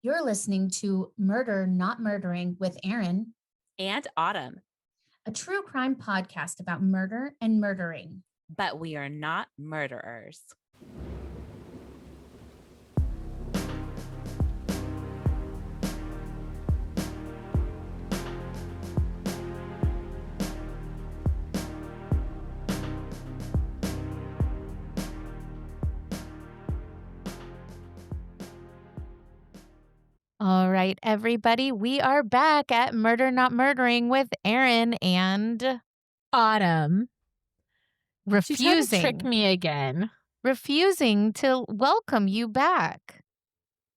You're listening to Murder Not Murdering with Erin, And Autumn, a true crime podcast about murder and murdering. but we are not murderers. All right, everybody, we are back at Murder Not Murdering with Erin and Autumn. She tried to trick refusing me again. to welcome you back.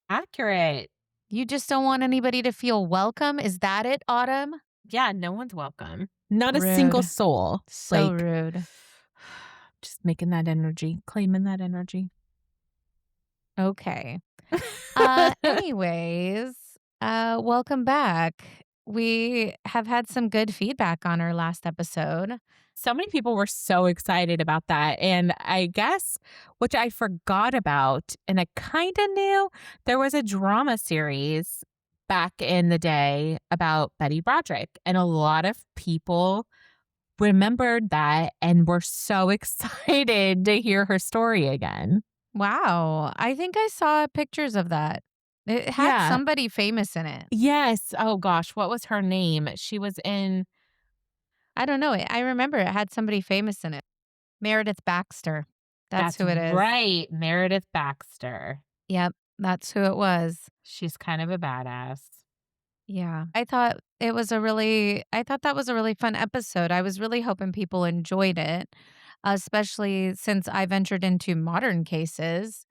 Accurate. You just don't want anybody to feel welcome? Is that it, Autumn? Yeah, no one's welcome. Not a Rude. single soul. So rude. Just making that energy, claiming that energy. Okay. Anyways, welcome back. We have had some good feedback on our last episode. So many people were so excited about that. And I guess, which I forgot about, and I kind of knew, there was a drama series back in the day about Betty Broderick. And a lot of people remembered that and were so excited to hear her story again. Wow. I think I saw pictures of that. It had Yeah. somebody famous in it. Yes. Oh, gosh. What was her name? She was in... I don't know. I remember it had somebody famous in it. Meredith Baxter. That's who it is. Right. Meredith Baxter. Yep. That's who it was. She's kind of a badass. Yeah. I thought that was a really fun episode. I was really hoping people enjoyed it, especially since I ventured into modern cases.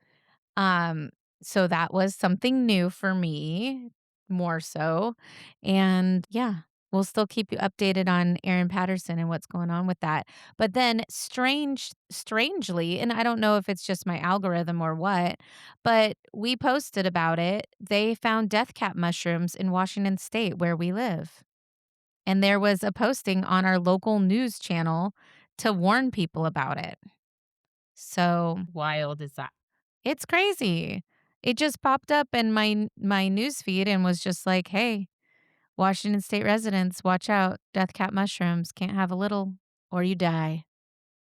So that was something new for me, more so. And yeah, we'll still keep you updated on Erin Patterson and what's going on with that. But then strangely, and I don't know if it's just my algorithm or what, but we posted about it. They found death cap mushrooms in Washington State where we live. And there was a posting on our local news channel to warn people about it. So Wild is that? it's crazy. It just popped up in my news feed and was just like, "Hey, Washington State residents, watch out. Death cap mushrooms. Can't have a little or you die."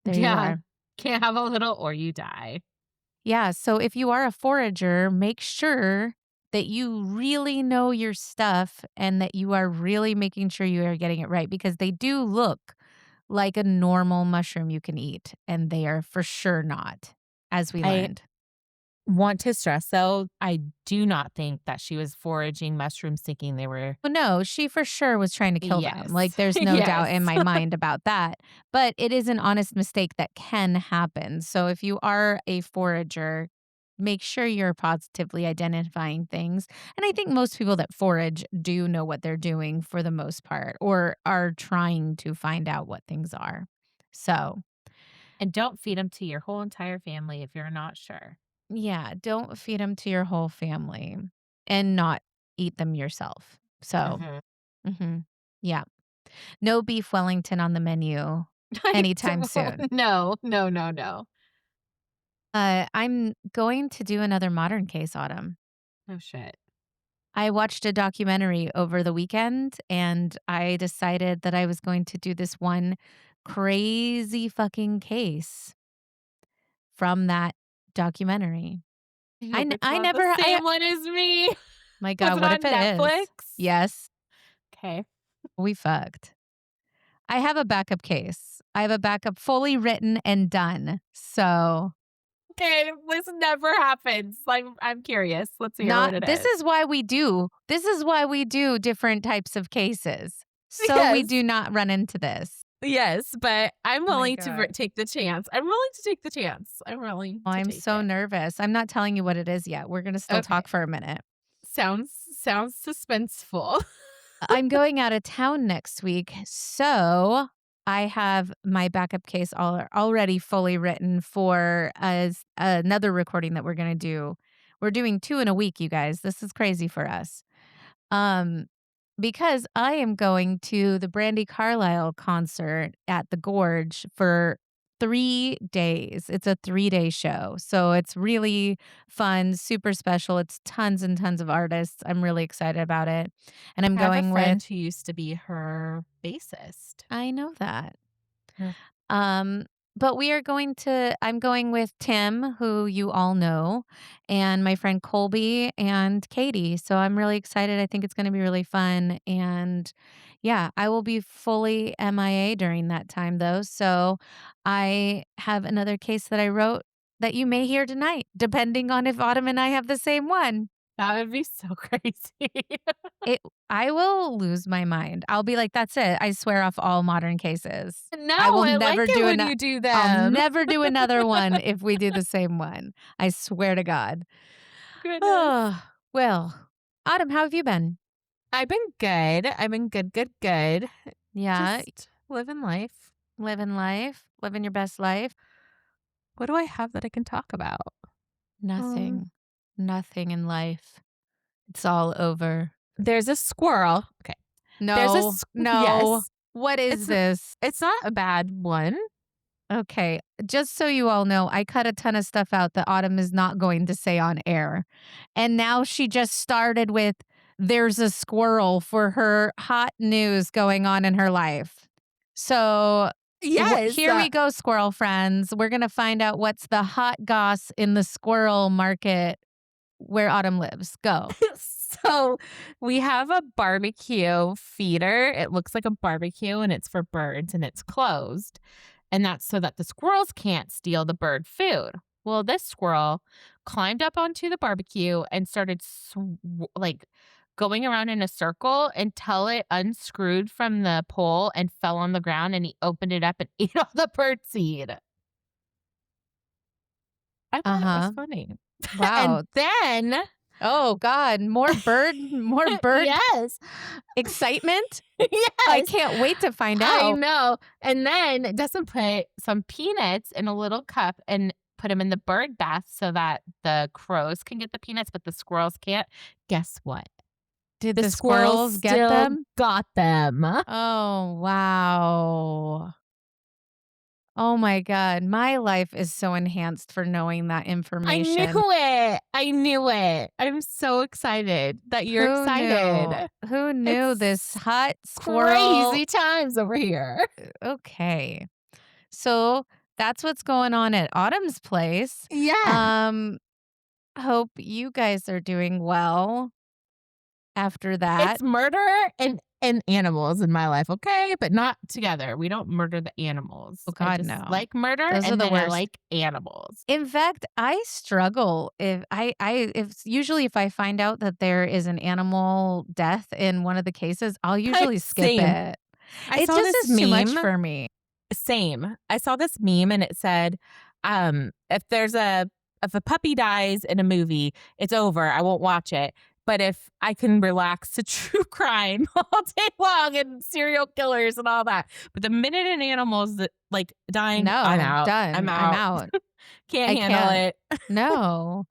There you are. Can't have a little or you die. Yeah, so if you are a forager, make sure that you really know your stuff and that you are really making sure you are getting it right because they do look like a normal mushroom you can eat, and they are for sure not, as we learned. Want to stress, though, I do not think that she was foraging mushrooms thinking they were... Well, no, she for sure was trying to kill them. Yes. Like, there's no doubt in Yes. my mind about that. But it is an honest mistake that can happen. So if you are a forager, make sure you're positively identifying things. And I think most people that forage do know what they're doing for the most part or are trying to find out what things are. So, And don't feed them to your whole entire family if you're not sure. yeah, don't feed them to your whole family and not eat them yourself. So, yeah. No beef Wellington on the menu anytime soon. No. I'm going to do another modern case, Autumn. Oh, shit. I watched a documentary over the weekend and I decided that I was going to do this one crazy fucking case from that documentary. I never. The same one as me. My God, Was it what on if it Netflix? is? Yes, Okay. we fucked. I have a backup case. I have a backup fully written and done. So Okay, this never happens. I'm curious. Let's hear what it is. This is why we do. This is why we do different types of cases. So we Yes. do not run into this. Yes, but I'm willing to God. take the chance. I'm willing to take the chance. I'm willing to I'm take so it. nervous. I'm not telling you what it is yet. We're going to still Okay. talk for a minute. Sounds suspenseful. I'm going out of town next week. So I have my backup case already fully written for another recording that we're going to do. We're doing 2 in a week, you guys. This is crazy for us. Because I am going to the Brandi Carlile concert at the Gorge for 3 days. It's a 3-day show. So it's really fun, super special. It's tons and tons of artists. I'm really excited about it. And I'm I have a going friend with who used to be her bassist. I know that. Yeah. But I'm going with Tim, who you all know, and my friend Colby and Katie. So I'm really excited. I think it's going to be really fun. And yeah, I will be fully MIA during that time though. So I have another case that I wrote that you may hear tonight, depending on if Autumn and I have the same one. That would be so crazy. It I will lose my mind. I'll be like, "That's it. I swear off all modern cases. No, I will I like never it do when you do I'll them. never do another one if we do the same one. I swear to God." Goodness. Oh, well, Autumn, how have you been? I've been good. I've been good. Yeah, Just living life. living life, living your best life. What do I have that I can talk about? Nothing. Nothing in life. It's all over. There's a squirrel. Okay. No. No. Yes. What is It's this? It's not a bad one. Okay, just so you all know, I cut a ton of stuff out that Autumn is not going to say on air. And now she just started with there's a squirrel for her hot news going on in her life. So Yes. here we go, squirrel friends. We're going to find out what's the hot goss in the squirrel market where Autumn lives. Go. So we have a barbecue feeder. It looks like a barbecue and it's for birds and it's closed. And that's so that the squirrels can't steal the bird food. Well, this squirrel climbed up onto the barbecue and started going around in a circle until it unscrewed from the pole and fell on the ground, and he opened it up and ate all the bird seed. I thought it was funny. Wow. And then Oh God, more bird yes. excitement? Yes. I can't wait to find I out. know. And then Dustin put some peanuts in a little cup and put them in the bird bath so that the crows can get the peanuts, but the squirrels can't. Guess what? Did the squirrels get still them? got them. Oh, wow. Oh my God. My life is so enhanced for knowing that information. I knew it. I'm so excited that you're Who excited. Who knew It's this hot squirrel? Crazy times over here. Okay. So that's what's going on at Autumn's place. Yeah. Hope you guys are doing well after that. It's murder and animals in my life, okay? But not together. We don't murder the animals. Oh, God, I just no. like murder, Those are and the then I worst. like animals. In fact, I struggle if if I find out that there is an animal death in one of the cases, I'll usually skip Same. it. I It saw just this is too much meme. for me. Same. I saw this meme and it said, if a puppy dies in a movie, it's over. I won't watch it. But if I can relax to true crime all day long and serial killers and all that. But the minute an animal's dying, No, I'm out. done. I'm I'm out. out. Can't I handle can't. it. No,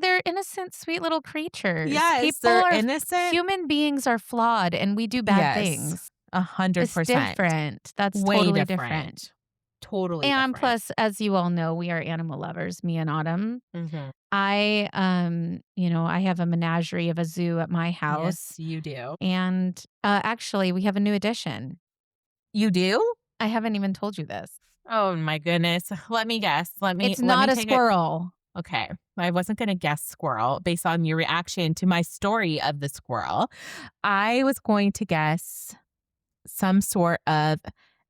they're innocent, sweet little creatures. Yes, People they're are innocent. Human beings are flawed, and we do bad things. 100%. It's different. That's Way totally different. different. Totally And different. plus, as you all know, we are animal lovers, me and Autumn. Mhm. I have a menagerie of a zoo at my house. Yes, you do. And actually, we have a new addition. You do? I haven't even told you this. Oh my goodness. Let me guess. It's not a squirrel. Okay. I wasn't going to guess squirrel based on your reaction to my story of the squirrel. I was going to guess some sort of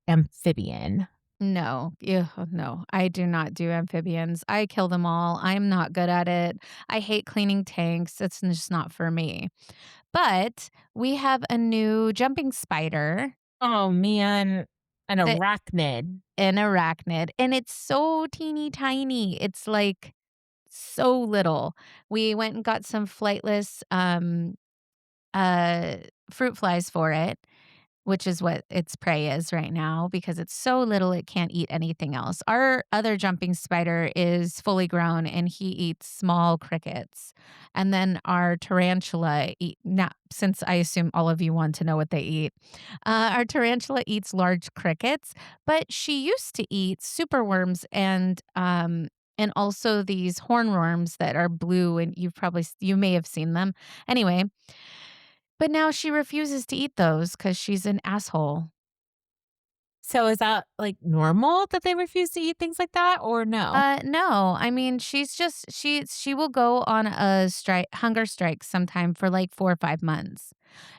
amphibian. No, no, I do not do amphibians. I kill them all. I'm not good at it. I hate cleaning tanks. It's just not for me. But we have a new jumping spider, Oh man. An That- arachnid. an arachnid, and it's so teeny tiny. It's like so little. We went and got some flightless fruit flies for it. which is what its prey is right now because it's so little it can't eat anything else. Our other jumping spider is fully grown and he eats small crickets. And then our tarantula now, since I assume all of you want to know what they eat, our tarantula eats large crickets, but she used to eat superworms and also these hornworms that are blue and you may have seen them. Anyway, but now she refuses to eat those because she's an asshole. So is that like normal that they refuse to eat things like that or no? No. I mean, she will go on a hunger strike sometime for like 4 or 5 months.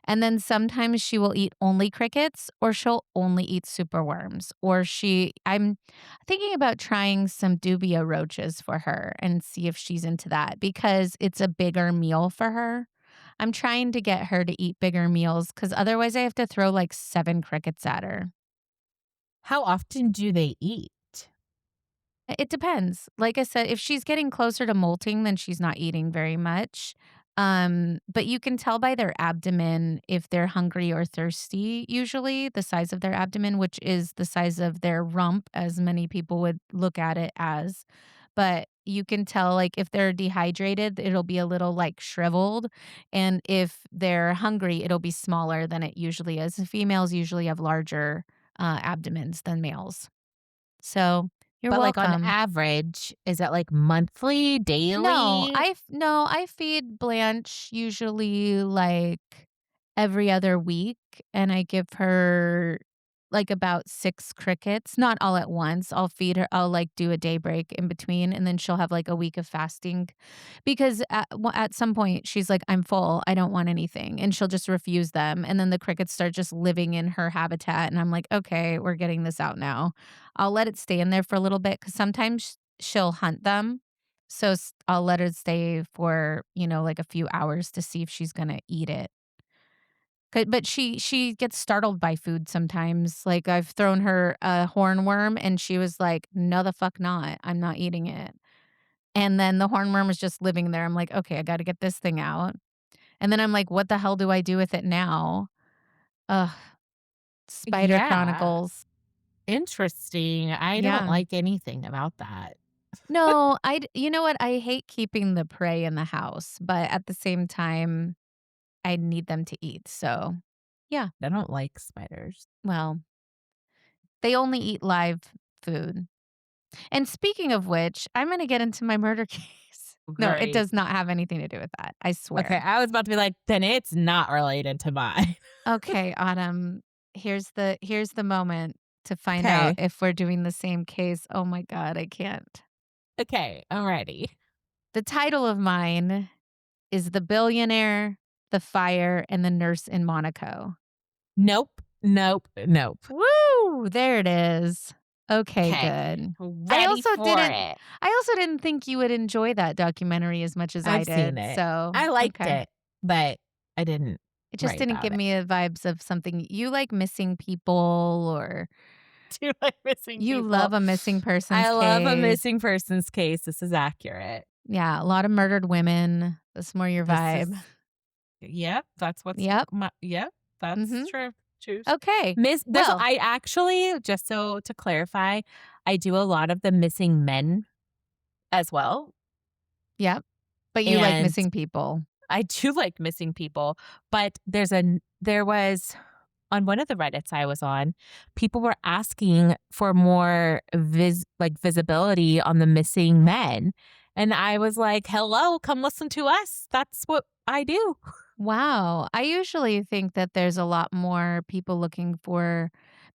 And then sometimes she will eat only crickets or she'll only eat superworms. I'm thinking about trying some dubia roaches for her and see if she's into that because it's a bigger meal for her. I'm trying to get her to eat bigger meals because otherwise I have to throw like 7 crickets at her. How often do they eat? It depends. Like I said, if she's getting closer to molting, then she's not eating very much. But you can tell by their abdomen if they're hungry or thirsty, usually the size of their abdomen, which is the size of their rump, as many people would look at it as. But you can tell, like, if they're dehydrated, it'll be a little like shriveled. And if they're hungry, it'll be smaller than it usually is. Females usually have larger abdomens than males. So you're But like on welcome. average, is that like monthly, daily? No, I feed Blanche usually like every other week and I give her like about 6 crickets, not all at once. I'll like do a day break in between and then she'll have like a week of fasting because at some point she's like I'm full, I don't want anything and she'll just refuse them and then the crickets start just living in her habitat and I'm like okay, we're getting this out now. I'll let it stay in there for a little bit cuz sometimes she'll hunt them. So I'll let her stay for, like a few hours to see if she's going to eat it. But she gets startled by food sometimes. Like, I've thrown her a hornworm, and she was like, "No, the fuck not. I'm not eating it." And then the hornworm was just living there. I'm like, "Okay, I gotta get this thing out." And then I'm like, "What the hell do I do with it now?" Ugh, Spider Yeah. Chronicles. Interesting. I don't Yeah. like anything about that. No, you know what? I hate keeping the prey in the house, but at the same time, I need them to eat, so yeah. I don't like spiders. Well, they only eat live food. And speaking of which, I'm gonna get into my murder case. No, it Great. does not have anything to do with that, I Okay, swear. I was about to be like, then it's not related to mine. Okay, Autumn, here's the moment to find out Okay. if we're doing the same case. Oh my god, I can't. Okay, I'm ready. The title of mine is The Billionaire, the Fire, and the Nurse in Monaco. Nope. Nope. Nope. Woo! There it is. Okay, Okay. good. I Ready also for didn't it. I also didn't think you would enjoy that documentary as much as I I've seen did, it. so, I liked okay. it, but I didn't It just write didn't about give it. me a vibes of something you like missing people or Do you like missing you people? love a missing person's I love a case. missing person's case. This is accurate. Yeah, a lot of murdered women. That's more your This is, vibe. yep, that's what's, Yep. yep, that's Mhm. true. Choose. Okay. There's, Well, I actually, just so to clarify, I do a lot of the missing men as well. yep. But you like And missing people. I do like missing people, but there was on one of the Reddits I was on, people were asking for more visibility on the missing men. And I was like, "Hello, come listen to us. That's what I do." Wow. I usually think that there's a lot more people looking for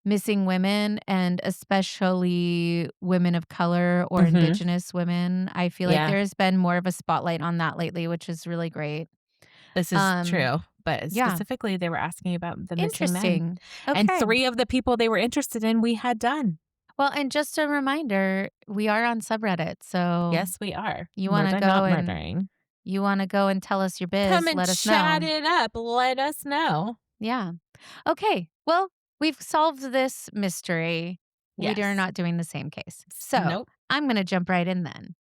missing women and especially women of color or Mhm. indigenous women. I feel like Yeah, there has been more of a spotlight on that lately, which is really great. this is Um, true. But yeah. specifically, they were asking about the missing men. Interesting. And Okay. 3 of the people they were interested in, we had done. Well, and just a reminder, we are on subreddit. So Yes, we are. you want to Murder, go not and murdering. tell us your Come biz, and let us chat know. it up. Let us know. Yeah. Okay. Well, we've solved this mystery. We are Yes. not doing the same case. So Nope. I'm going to jump right in then.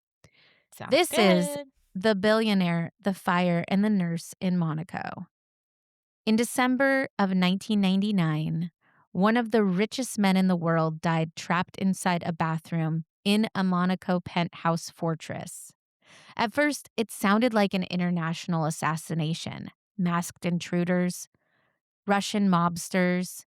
Sounds This is good. The Billionaire, the Fire, and the Nurse in Monaco. In December of 1999, one of the richest men in the world died trapped inside a bathroom in a Monaco penthouse fortress. At first, it sounded like an international assassination, masked intruders, Russian mobsters,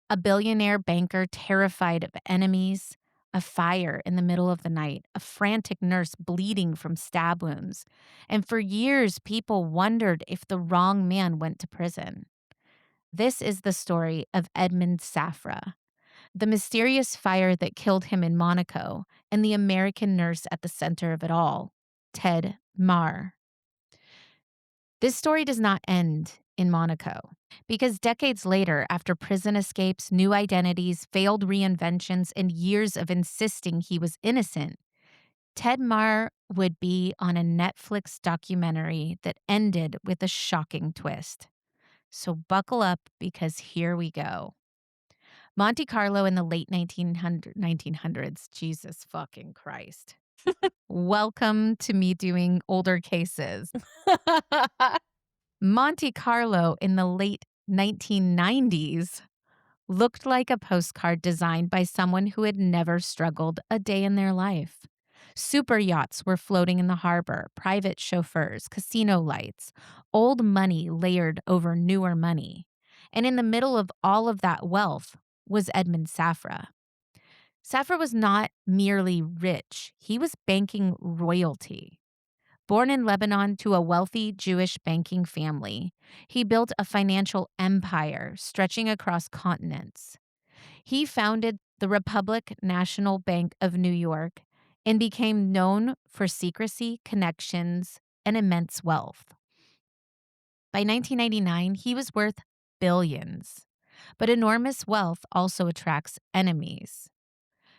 a billionaire banker terrified of enemies, a fire in the middle of the night, a frantic nurse bleeding from stab wounds. And for years, people wondered if the wrong man went to prison. This is the story of Edmond Safra, the mysterious fire that killed him in Monaco, and the American nurse at the center of it all, Ted Maher. This story does not end in Monaco, because decades later, after prison escapes, new identities, failed reinventions, and years of insisting he was innocent, Ted Maher would be on a Netflix documentary that ended with a shocking twist. So buckle up, because here we go. Monte Carlo in the late 1900s. Jesus fucking Christ. Welcome to me doing older cases. Monte Carlo in the late 1990s looked like a postcard designed by someone who had never struggled a day in their life. Super yachts were floating in the harbor, private chauffeurs, casino lights, old money layered over newer money. And in the middle of all of that wealth was Edmond Safra. Safra was not merely rich, he was banking royalty. Born in Lebanon to a wealthy Jewish banking family, he built a financial empire stretching across continents. He founded the Republic National Bank of New York and became known for secrecy, connections, and immense wealth. By 1999, he was worth billions. But enormous wealth also attracts enemies.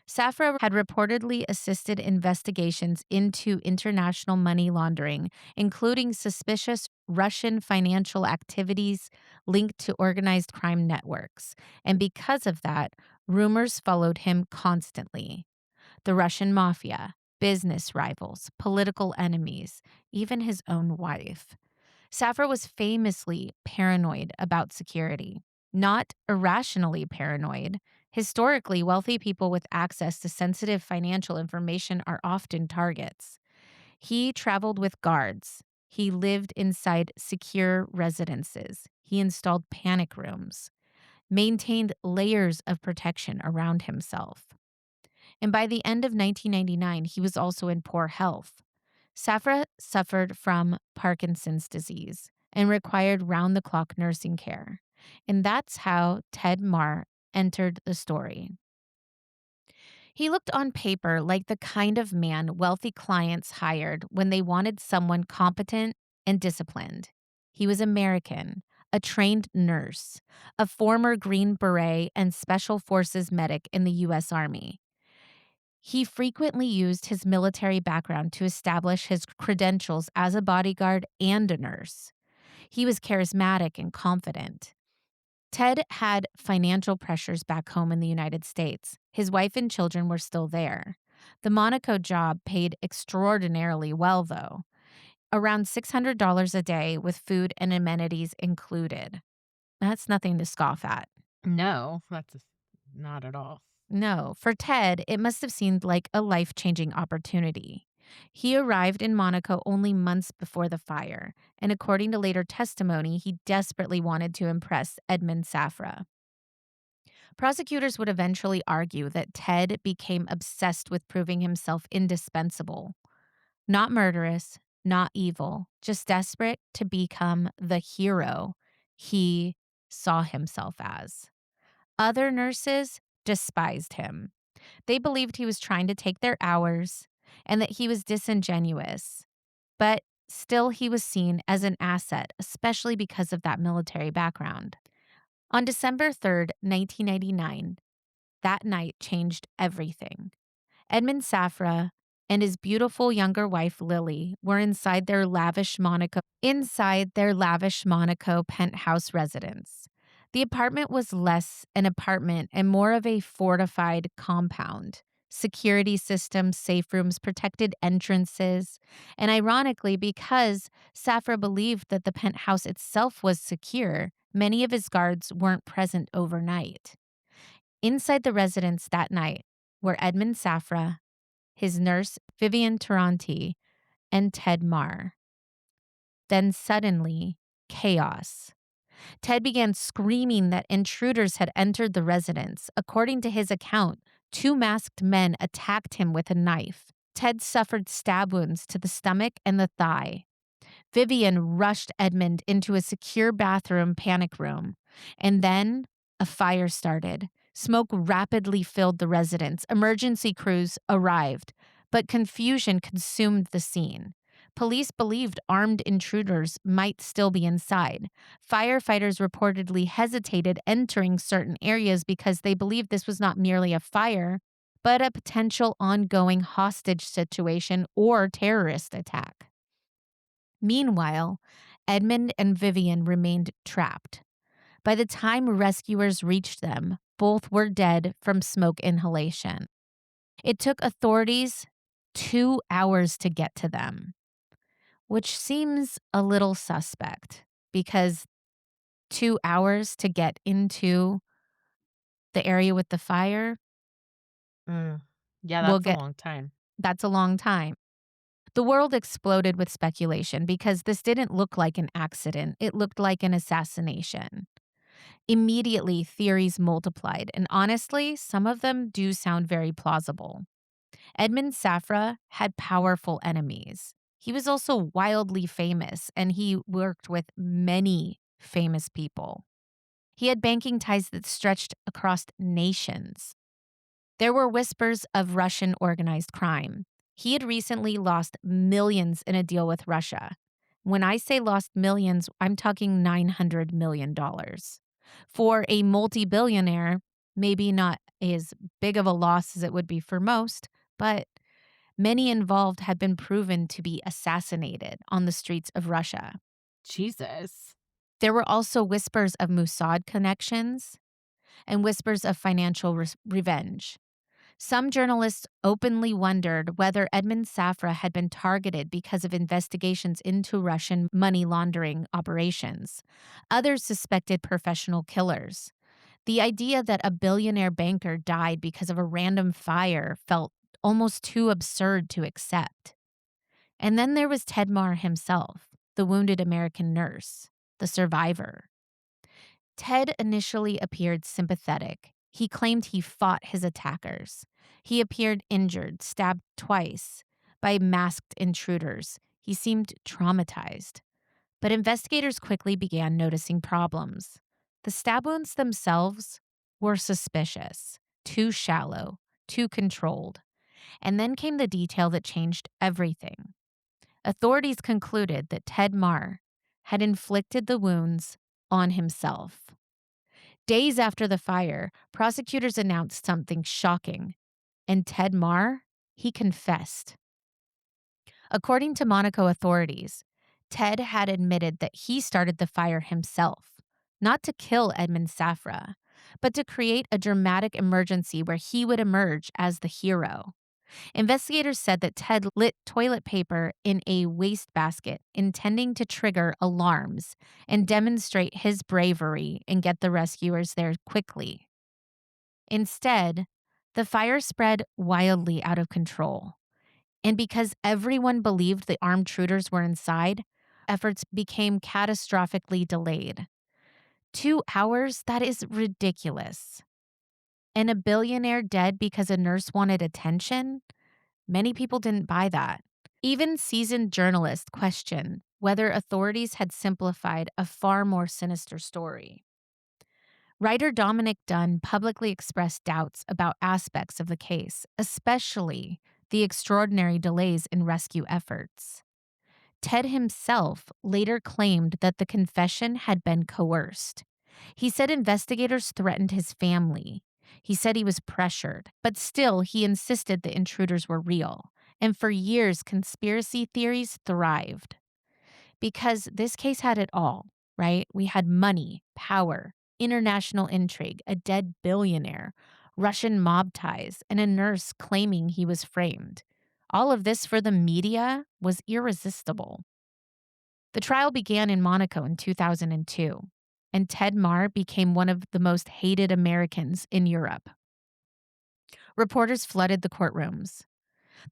Safra had reportedly assisted investigations into international money laundering, including suspicious Russian financial activities linked to organized crime networks. And because of that, rumors followed him constantly. The Russian mafia, business rivals, political enemies, even his own wife. Safra was famously paranoid about security. Not irrationally paranoid. Historically, wealthy people with access to sensitive financial information are often targets. He traveled with guards. He lived inside secure residences. He installed panic rooms, maintained layers of protection around himself. And by the end of 1999, he was also in poor health. Safra suffered from Parkinson's disease and required round-the-clock nursing care. And that's how Ted Maher entered the story. He looked on paper like the kind of man wealthy clients hired when they wanted someone competent and disciplined. He was American, a trained nurse, a former Green Beret and Special Forces medic in the U.S. Army. He frequently used his military background to establish his credentials as a bodyguard and a nurse. He was charismatic and confident. Ted had financial pressures back home in the United States. His wife and children were still there. The Monaco job paid extraordinarily well, though, around $600 a day with food and amenities included. That's nothing to scoff at. No, that's not at all. No, for Ted, it must have seemed like a life-changing opportunity. He arrived in Monaco only months before the fire, and according to later testimony, he desperately wanted to impress Edmond Safra. Prosecutors would eventually argue that Ted became obsessed with proving himself indispensable. Not murderous, not evil, just desperate to become the hero he saw himself as. Other nurses despised him. They believed he was trying to take their hours and that he was disingenuous. But still, he was seen as an asset, especially because of that military background. On December 3rd, 1999, that night changed everything. Edmond Safra and his beautiful younger wife, Lily, were inside their lavish Monaco penthouse residence. The apartment was less an apartment and more of a fortified compound. security systems, safe rooms, protected entrances. And ironically, because Safra believed that the penthouse itself was secure, many of his guards weren't present overnight. Inside the residence that night were Edmond Safra, his nurse, Vivian Taranti, and Ted Maher. Then suddenly, chaos. Ted began screaming that intruders had entered the residence. According to his account, 2 masked men attacked him with a knife. Ted suffered stab wounds to the stomach and the thigh. Vivian rushed Edmond into a secure bathroom panic room. And then a fire started. Smoke rapidly filled the residence. Emergency crews arrived, but confusion consumed the scene. Police believed armed intruders might still be inside. Firefighters reportedly hesitated entering certain areas because they believed this was not merely a fire, but a potential ongoing hostage situation or terrorist attack. Meanwhile, Edmond and Vivian remained trapped. By the time rescuers reached them, both were dead from smoke inhalation. It took authorities 2 hours to get to them, which seems a little suspect because 2 hours to get into the area with the fire, Yeah, we'll that's a get long time. that's a long time. The world exploded with speculation because this didn't look like an accident. It looked like an assassination. Immediately, theories multiplied, and honestly, some of them do sound very plausible. Edmond Safra had powerful enemies. He was also wildly famous, and he worked with many famous people. He had banking ties that stretched across nations. There were whispers of Russian organized crime. He had recently lost millions in a deal with Russia. When I say lost millions, I'm talking $900 million. For a multi-billionaire, maybe not as big of a loss as it would be for most, but many involved had been proven to be assassinated on the streets of Russia. Jesus. There were also whispers of Mossad connections and whispers of financial revenge. Some journalists openly wondered whether Edmond Safra had been targeted because of investigations into Russian money laundering operations. Others suspected professional killers. The idea that a billionaire banker died because of a random fire felt almost too absurd to accept. And then there was Ted Maher himself, the wounded American nurse, the survivor. Ted initially appeared sympathetic. He claimed he fought his attackers. He appeared injured, stabbed twice by masked intruders. He seemed traumatized. But investigators quickly began noticing problems. The stab wounds themselves were suspicious, too shallow, too controlled. And then came the detail that changed everything. Authorities concluded that Ted Maher had inflicted the wounds on himself. Days after the fire, prosecutors announced something shocking, and Ted Maher, he confessed. According to Monaco authorities, Ted had admitted that he started the fire himself, not to kill Edmond Safra, but to create a dramatic emergency where he would emerge as the hero. Investigators said that Ted lit toilet paper in a wastebasket, intending to trigger alarms and demonstrate his bravery and get the rescuers there quickly. Instead, the fire spread wildly out of control. And because everyone believed the armed intruders were inside, efforts became catastrophically delayed. 2 hours? That is ridiculous. And a billionaire dead because a nurse wanted attention? Many people didn't buy that. Even seasoned journalists questioned whether authorities had simplified a far more sinister story. Writer Dominic Dunn publicly expressed doubts about aspects of the case, especially the extraordinary delays in rescue efforts. Ted himself later claimed that the confession had been coerced. He said investigators threatened his family. He said he was pressured, but still he insisted the intruders were real. And for years, conspiracy theories thrived. Because this case had it all, right? We had money, power, international intrigue, a dead billionaire, Russian mob ties, and a nurse claiming he was framed. All of this for the media was irresistible. The trial began in Monaco in 2002, and Ted Maher became one of the most hated Americans in Europe. Reporters flooded the courtrooms.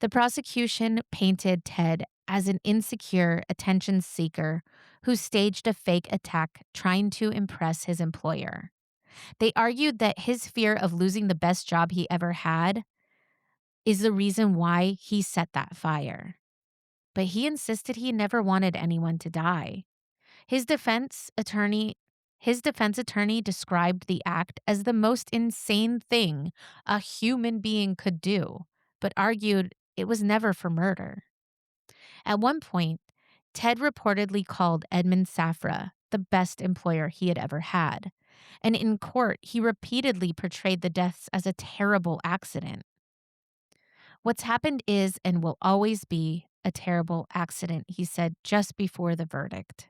The prosecution painted Ted as an insecure attention seeker who staged a fake attack trying to impress his employer. They argued that his fear of losing the best job he ever had is the reason why he set that fire. But he insisted he never wanted anyone to die. His defense attorney described the act as the most insane thing a human being could do, but argued it was never for murder. At one point, Ted reportedly called Edmond Safra the best employer he had ever had. And in court, he repeatedly portrayed the deaths as a terrible accident. What's happened is and will always be a terrible accident, he said just before the verdict.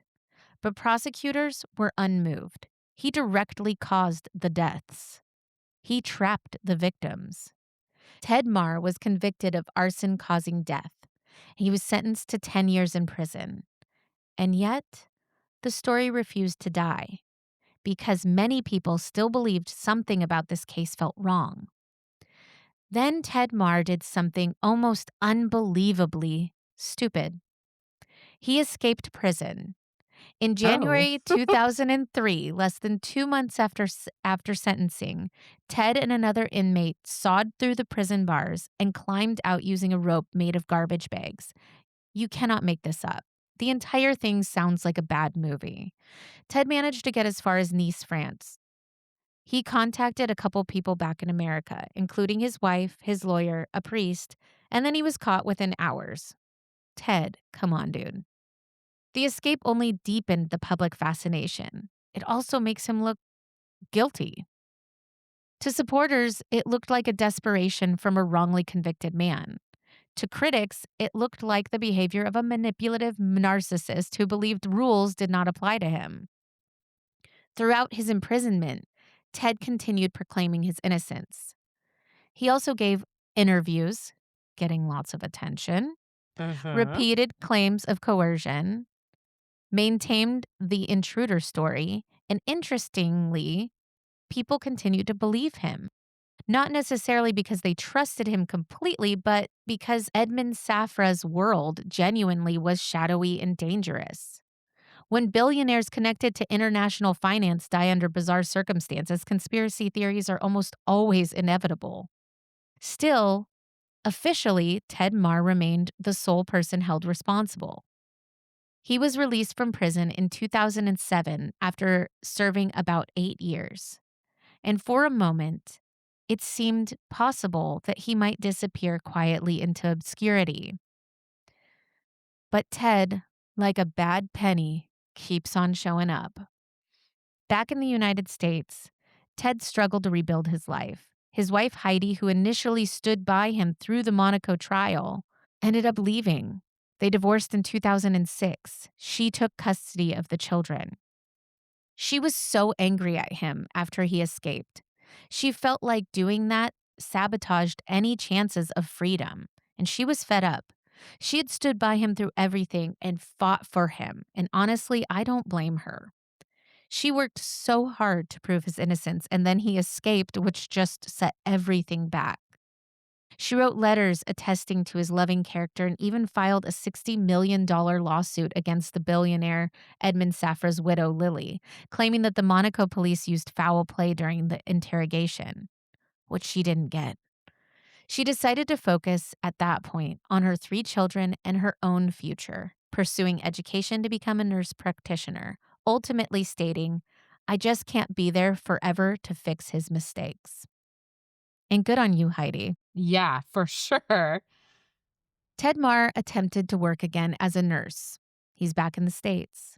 But prosecutors were unmoved. He directly caused the deaths. He trapped the victims. Ted Maher was convicted of arson causing death. He was sentenced to 10 years in prison. And yet, the story refused to die because many people still believed something about this case felt wrong. Then Ted Maher did something almost unbelievably stupid. He escaped prison. In January 2003, less than 2 months after sentencing, Ted and another inmate sawed through the prison bars and climbed out using a rope made of garbage bags. You cannot make this up. The entire thing sounds like a bad movie. Ted managed to get as far as Nice, France. He contacted a couple people back in America, including his wife, his lawyer, a priest, and then he was caught within hours. Ted, come on, dude. The escape only deepened the public fascination. It also makes him look guilty. To supporters, it looked like a desperation from a wrongly convicted man. To critics, it looked like the behavior of a manipulative narcissist who believed rules did not apply to him. Throughout his imprisonment, Ted continued proclaiming his innocence. He also gave interviews, getting lots of attention, repeated claims of coercion, maintained the intruder story, and interestingly, people continued to believe him. Not necessarily because they trusted him completely, but because Edmond Safra's world genuinely was shadowy and dangerous. When billionaires connected to international finance die under bizarre circumstances, conspiracy theories are almost always inevitable. Still, officially, Ted Maher remained the sole person held responsible. He was released from prison in 2007 after serving about 8 years. And for a moment, it seemed possible that he might disappear quietly into obscurity. But Ted, like a bad penny, keeps on showing up. Back in the United States, Ted struggled to rebuild his life. His wife, Heidi, who initially stood by him through the Monaco trial, ended up leaving. They divorced in 2006. She took custody of the children. She was so angry at him after he escaped. She felt like doing that sabotaged any chances of freedom, and she was fed up. She had stood by him through everything and fought for him, and honestly, I don't blame her. She worked so hard to prove his innocence, and then he escaped, which just set everything back. She wrote letters attesting to his loving character and even filed a $60 million lawsuit against the billionaire Edmond Safra's widow, Lily, claiming that the Monaco police used foul play during the interrogation, which she didn't get. She decided to focus, at that point, on her 3 children and her own future, pursuing education to become a nurse practitioner, ultimately stating, "I just can't be there forever to fix his mistakes." And good on you, Heidi. Yeah, for sure. Ted Maher attempted to work again as a nurse. He's back in the States.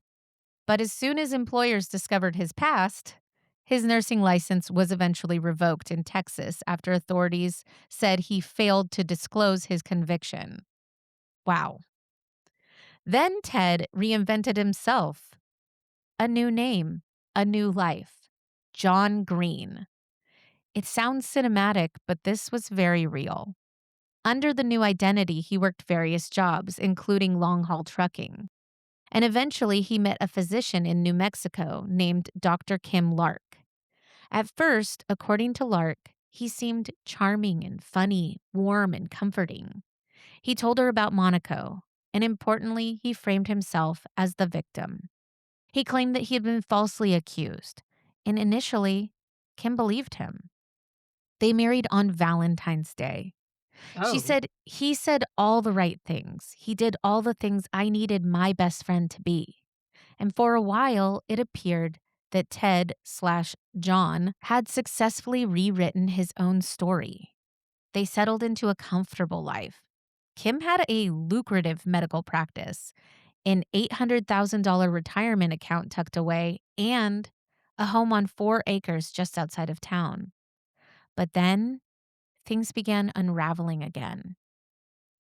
But as soon as employers discovered his past, his nursing license was eventually revoked in Texas after authorities said he failed to disclose his conviction. Wow. Then Ted reinvented himself. A new name, a new life. John Green. It sounds cinematic, but this was very real. Under the new identity, he worked various jobs, including long haul trucking. And eventually, he met a physician in New Mexico named Dr. Kim Lark. At first, according to Lark, he seemed charming and funny, warm and comforting. He told her about Monaco, and importantly, he framed himself as the victim. He claimed that he had been falsely accused, and initially, Kim believed him. They married on Valentine's Day. She Oh, said, he said all the right things. He did all the things I needed my best friend to be. And for a while, it appeared that Ted/John had successfully rewritten his own story. They settled into a comfortable life. Kim had a lucrative medical practice, an $800,000 retirement account tucked away, and a home on 4 acres just outside of town. But then things began unraveling again.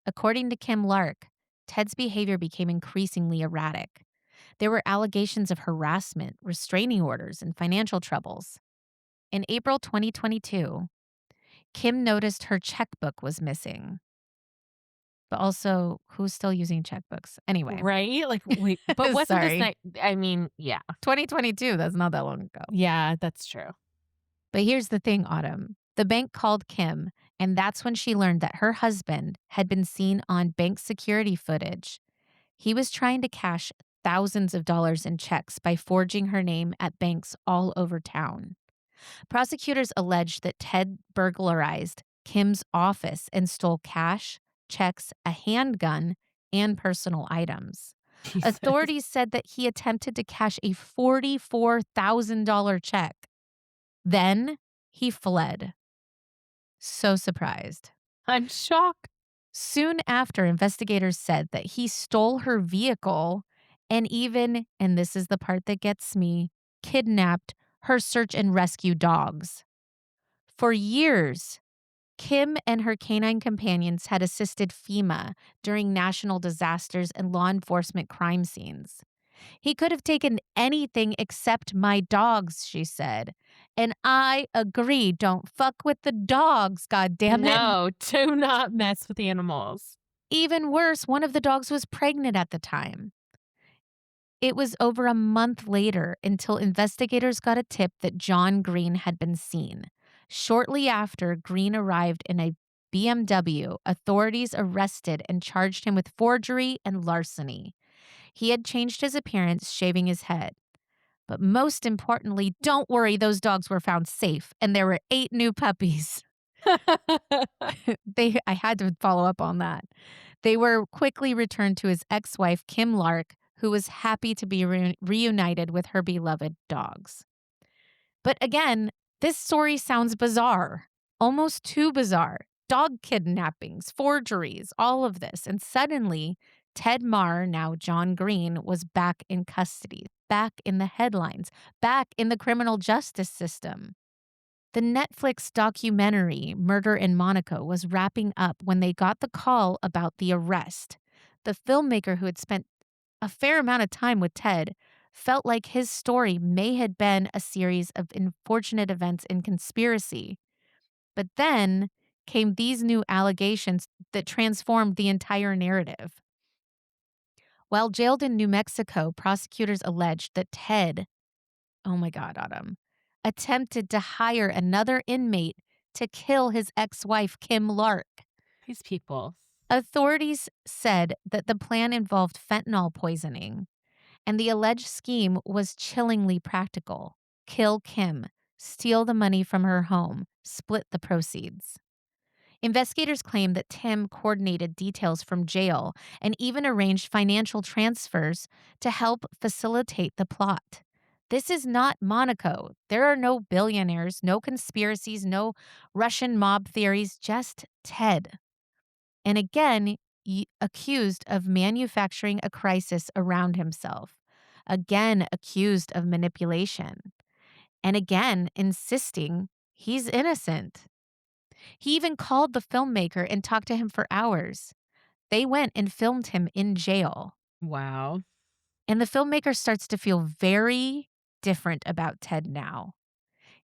According to Kim Lark, Ted's behavior became increasingly erratic. There were allegations of harassment, restraining orders, and financial troubles. In April 2022, Kim noticed her checkbook was missing. But also, who's still using checkbooks? Anyway. right? Like, wait, but wasn't this Sorry. night? I mean, yeah. 2022, that's not that long ago. Yeah, that's true. But here's the thing, Autumn. The bank called Kim, and that's when she learned that her husband had been seen on bank security footage. He was trying to cash thousands of dollars in checks by forging her name at banks all over town. Prosecutors alleged that Ted burglarized Kim's office and stole cash, checks, a handgun, and personal items. Jesus. Authorities said that he attempted to cash a $44,000 check. Then he fled. So surprised. I'm shocked. Soon after, investigators said that he stole her vehicle and even, and this is the part that gets me, kidnapped her search and rescue dogs. For years, Kim and her canine companions had assisted FEMA during national disasters and law enforcement crime scenes. He could have taken anything except my dogs, she said. And I agree. Don't fuck with the dogs, goddammit. No, do not mess with animals. Even worse, one of the dogs was pregnant at the time. It was over a month later until investigators got a tip that John Green had been seen. Shortly after Green arrived in a BMW, authorities arrested and charged him with forgery and larceny. He had changed his appearance, shaving his head. But most importantly, don't worry, those dogs were found safe, and there were 8 new puppies. I had to follow up on that. They were quickly returned to his ex-wife, Kim Lark, who was happy to be reunited with her beloved dogs. But again, this story sounds bizarre, almost too bizarre. Dog kidnappings, forgeries, all of this. And suddenly, Ted Maher, now John Green, was back in custody, back in the headlines, back in the criminal justice system. The Netflix documentary, Murder in Monaco, was wrapping up when they got the call about the arrest. The filmmaker, who had spent a fair amount of time with Ted, felt like his story may have been a series of unfortunate events and conspiracy. But then came these new allegations that transformed the entire narrative. While jailed in New Mexico, prosecutors alleged that Ted, oh my God, Autumn, attempted to hire another inmate to kill his ex-wife, Kim Lark. These people. Authorities said that the plan involved fentanyl poisoning, and the alleged scheme was chillingly practical. Kill Kim, steal the money from her home, split the proceeds. Investigators claim that Tim coordinated details from jail and even arranged financial transfers to help facilitate the plot. This is not Monaco. There are no billionaires, no conspiracies, no Russian mob theories, just Ted. And again, accused of manufacturing a crisis around himself. Again, accused of manipulation. And again, insisting he's innocent. He even called the filmmaker and talked to him for hours. They went and filmed him in jail. Wow. And the filmmaker starts to feel very different about Ted now.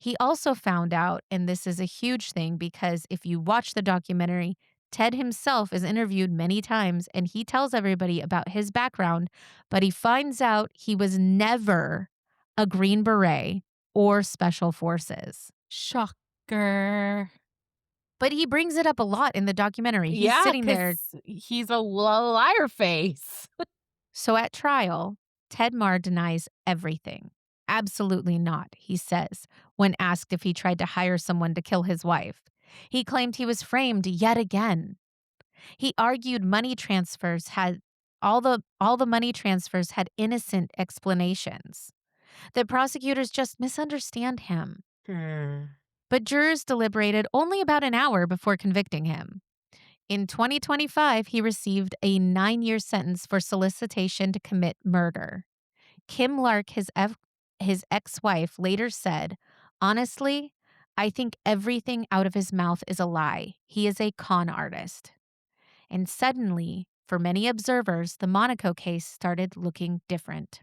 He also found out, and this is a huge thing because if you watch the documentary, Ted himself is interviewed many times and he tells everybody about his background, but he finds out he was never a Green Beret or Special Forces. Shocker. But he brings it up a lot in the documentary. He's Yeah, sitting there. because he's a liar face. So at trial, Ted Maher denies everything. Absolutely not, he says, when asked if he tried to hire someone to kill his wife. He claimed he was framed yet again. He argued money transfers had all the money transfers had innocent explanations. That prosecutors just misunderstand him. But jurors deliberated only about an hour before convicting him. In 2025, he received a 9-year sentence for solicitation to commit murder. Kim Lark, his ex-wife, later said, "Honestly, I think everything out of his mouth is a lie. He is a con artist." And suddenly, for many observers, the Monaco case started looking different.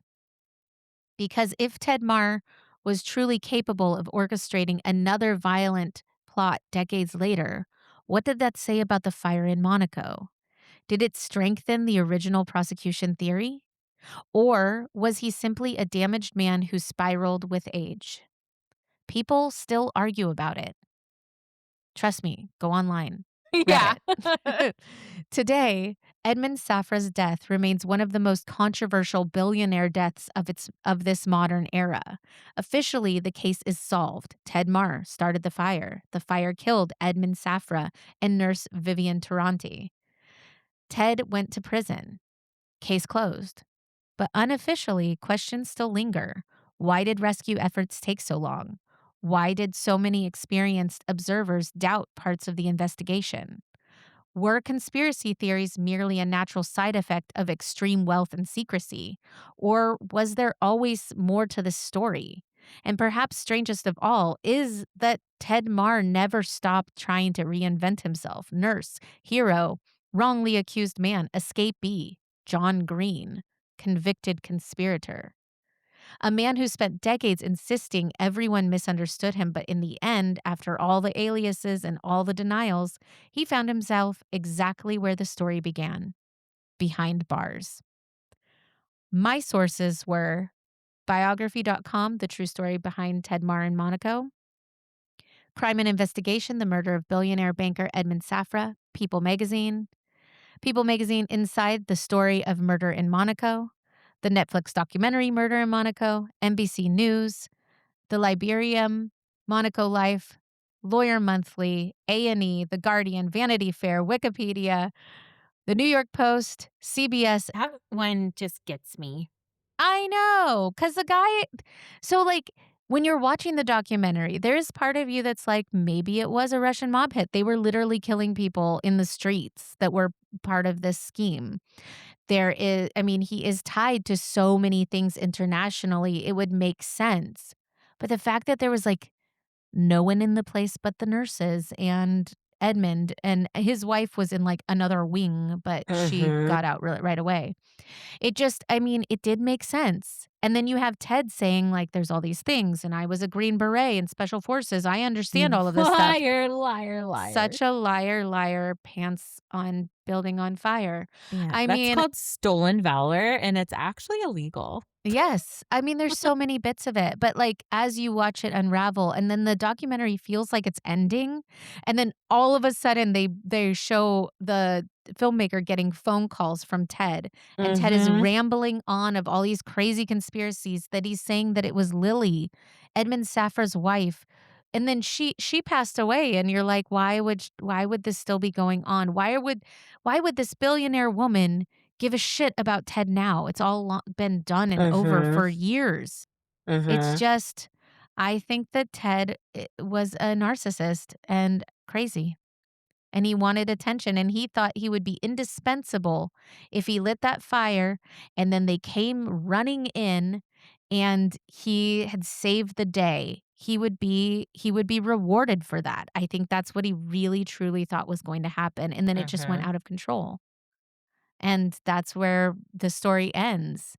Because if Ted Maher was truly capable of orchestrating another violent plot decades later, what did that say about the fire in Monaco? Did it strengthen the original prosecution theory? Or was he simply a damaged man who spiraled with age? People still argue about it. Trust me, go online. Yeah. Reddit. Today, Edmond Safra's death remains one of the most controversial billionaire deaths of this modern era. Officially, the case is solved. Ted Maher started the fire. The fire killed Edmond Safra and nurse Vivian Taranti. Ted went to prison. Case closed. But unofficially, questions still linger. Why did rescue efforts take so long? Why did so many experienced observers doubt parts of the investigation? Were conspiracy theories merely a natural side effect of extreme wealth and secrecy? Or was there always more to the story? And perhaps strangest of all is that Ted Maher never stopped trying to reinvent himself. Nurse, hero, wrongly accused man, escapee, John Green, convicted conspirator. A man who spent decades insisting everyone misunderstood him, but in the end, after all the aliases and all the denials, he found himself exactly where the story began, behind bars. My sources were biography.com, the true story behind Ted Maher in Monaco; Crime and Investigation, the murder of billionaire banker Edmond Safra; People Magazine; Inside the Story of Murder in Monaco; the Netflix documentary Murder in Monaco; NBC News; the Liberium, Monaco Life, Lawyer Monthly, A&E, The Guardian, Vanity Fair, Wikipedia, The New York Post, CBS. That one just gets me. I know, because the guy, so like when you're watching the documentary, there's part of you that's like, maybe it was a Russian mob hit. They were literally killing people in the streets that were part of this scheme. He is tied to so many things internationally. It would make sense. But the fact that there was like no one in the place but the nurses and Edmund, and his wife was in like another wing, but she got out right away. It did make sense. And then you have Ted saying, like, there's all these things, and I was a Green Beret in Special Forces. I understand all of this stuff. Liar, liar, liar. Such a liar, pants on building on fire. Yeah, that's called stolen valor, and it's actually illegal. Yes. There's so many bits of it, but like as you watch it unravel and then the documentary feels like it's ending, and then all of a sudden they show the filmmaker getting phone calls from Ted, and Ted is rambling on of all these crazy conspiracies that he's saying that it was Lily, Edmond Safra's wife. And then she passed away, and you're like, why would this still be going on? Why would this billionaire woman give a shit about Ted now? It's all been done and over for years. It's just, I think that Ted was a narcissist and crazy. And he wanted attention, and he thought he would be indispensable if he lit that fire and then they came running in and he had saved the day. He would be rewarded for that. I think that's what he really truly thought was going to happen, and then it just went out of control. And that's where the story ends.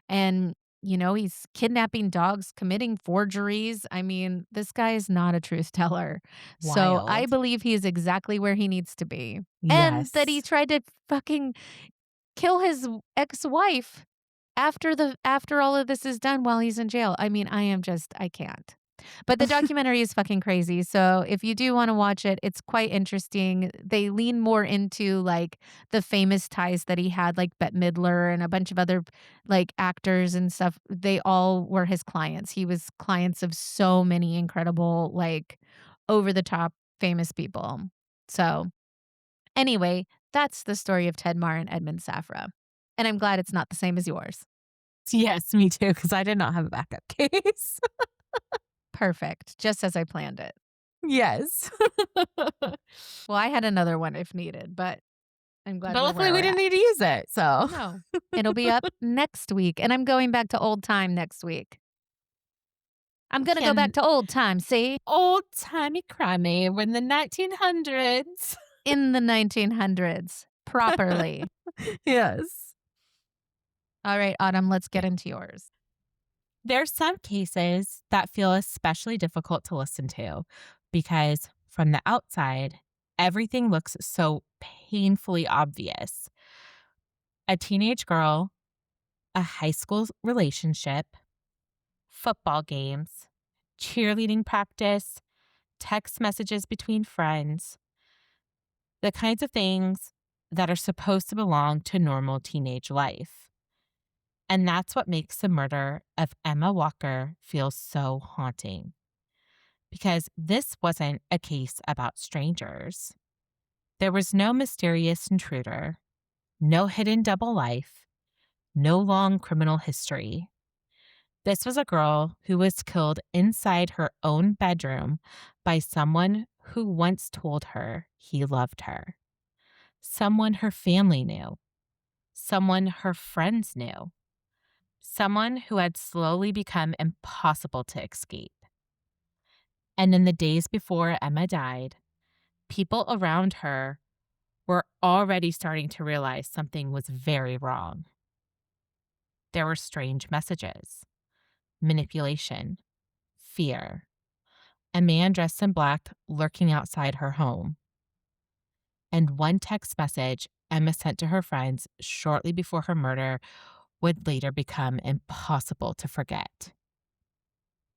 And He's kidnapping dogs, committing forgeries. I mean, this guy is not a truth teller. So I Wild. believe he is exactly where he needs to be. And that he Yes. tried to fucking kill his ex-wife after all of this is done while he's in jail. I mean, I can't. But the documentary is fucking crazy. So if you do want to watch it, it's quite interesting. They lean more into like the famous ties that he had, like Bette Midler and a bunch of other like actors and stuff. They all were his clients. He was clients of so many incredible, like over the top famous people. So anyway, that's the story of Ted Maher and Edmond Safra. And I'm glad it's not the same as yours. Yes, me too, because I did not have a backup case. Perfect. Just as I planned it. Yes. Well, I had another one if needed, but I'm glad But we're luckily where we we're didn't at. need to use it. So No, it'll be up next week. And I'm going back to old time next week. I'm going to go back Can to old time, see? old timey crimey. We're in the 1900s. In the 1900s, properly. Yes. All right, Autumn, let's get into yours. There's some cases that feel especially difficult to listen to because from the outside, everything looks so painfully obvious. A teenage girl, a high school relationship, football games, cheerleading practice, text messages between friends, the kinds of things that are supposed to belong to normal teenage life. And that's what makes the murder of Emma Walker feel so haunting. Because this wasn't a case about strangers. There was no mysterious intruder, no hidden double life, no long criminal history. This was a girl who was killed inside her own bedroom by someone who once told her he loved her. Someone her family knew. Someone her friends knew. Someone who had slowly become impossible to escape. And in the days before Emma died, people around her were already starting to realize something was very wrong. There were strange messages, manipulation, fear, a man dressed in black lurking outside her home, and one text message Emma sent to her friends shortly before her murder would later become impossible to forget.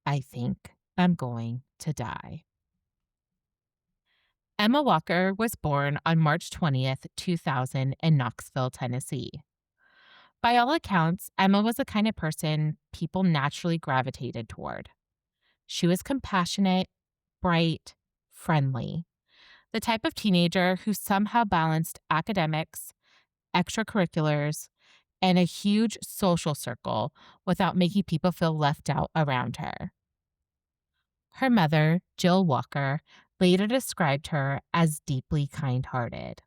I think I'm going to die. Emma Walker was born on March 20th, 2000 in Knoxville, Tennessee. By all accounts, Emma was the kind of person people naturally gravitated toward. She was compassionate, bright, friendly, the type of teenager who somehow balanced academics, extracurriculars, and a huge social circle without making people feel left out around her. Her mother, Jill Walker, later described her as deeply kind-hearted.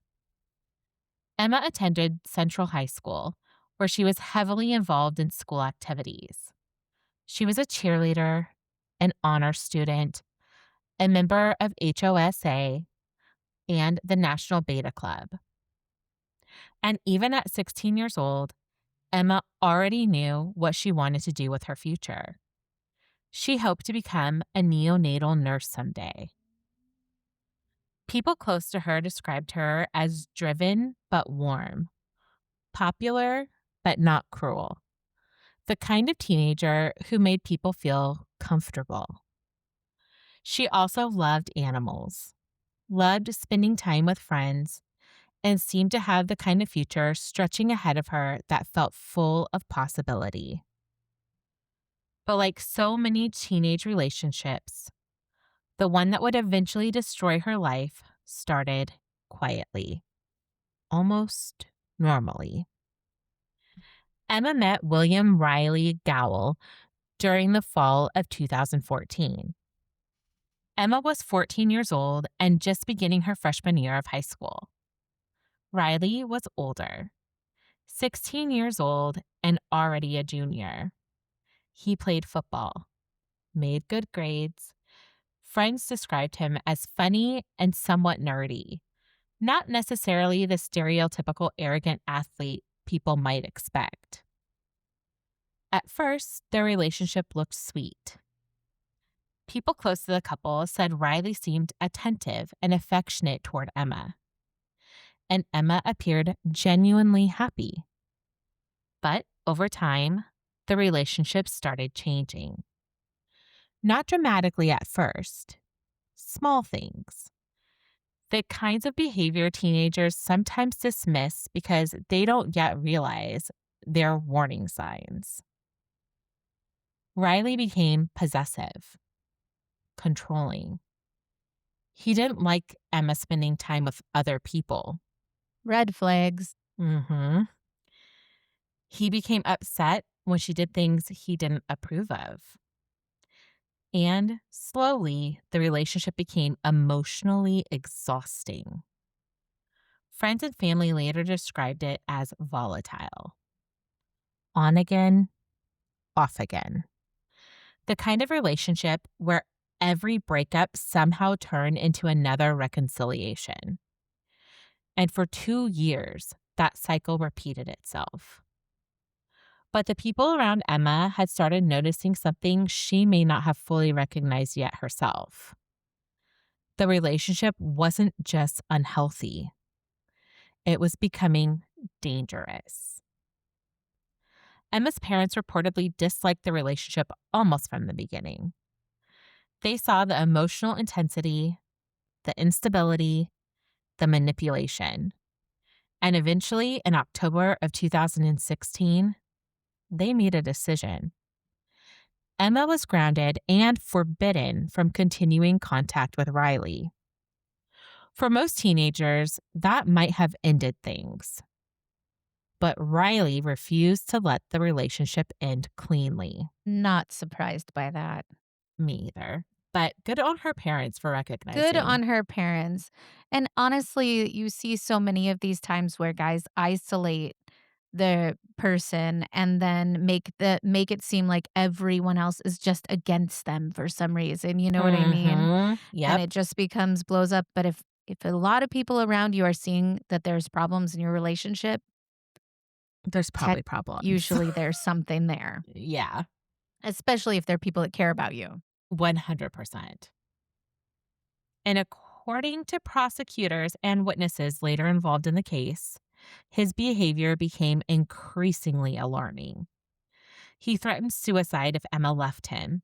Emma attended Central High School, where she was heavily involved in school activities. She was a cheerleader, an honor student, a member of HOSA, and the National Beta Club. And even at 16 years old, Emma already knew what she wanted to do with her future. She hoped to become a neonatal nurse someday. People close to her described her as driven but warm, popular but not cruel, the kind of teenager who made people feel comfortable. She also loved animals, loved spending time with friends, and seemed to have the kind of future stretching ahead of her that felt full of possibility. But like so many teenage relationships, the one that would eventually destroy her life started quietly, almost normally. Emma met William Riley Gowell during the fall of 2014. Emma was 14 years old and just beginning her freshman year of high school. Riley was older, 16 years old and already a junior. He played football, made good grades. Friends described him as funny and somewhat nerdy, not necessarily the stereotypical arrogant athlete people might expect. At first, their relationship looked sweet. People close to the couple said Riley seemed attentive and affectionate toward Emma, and Emma appeared genuinely happy. But over time, the relationship started changing. Not dramatically at first, small things. The kinds of behavior teenagers sometimes dismiss because they don't yet realize they're warning signs. Riley became possessive, controlling. He didn't like Emma spending time with other people. Red flags. He became upset when she did things he didn't approve of. And slowly, the relationship became emotionally exhausting. Friends and family later described it as volatile. On again, off again. The kind of relationship where every breakup somehow turned into another reconciliation. And for 2 years, that cycle repeated itself. But the people around Emma had started noticing something she may not have fully recognized yet herself. The relationship wasn't just unhealthy. It was becoming dangerous. Emma's parents reportedly disliked the relationship almost from the beginning. They saw the emotional intensity, the instability, the manipulation. And eventually, in October of 2016, they made a decision. Emma was grounded and forbidden from continuing contact with Riley. For most teenagers, that might have ended things. But Riley refused to let the relationship end cleanly. Not surprised by that. Me either. But good on her parents for recognizing. Good on her parents. And honestly, you see so many of these times where guys isolate the person and then make it seem like everyone else is just against them for some reason. You know what I mean? Yep. And it just blows up. But if a lot of people around you are seeing that there's problems in your relationship, there's probably problems. Usually there's something there. Yeah. Especially if they're people that care about you. 100%. And according to prosecutors and witnesses later involved in the case, his behavior became increasingly alarming. He threatened suicide if Emma left him.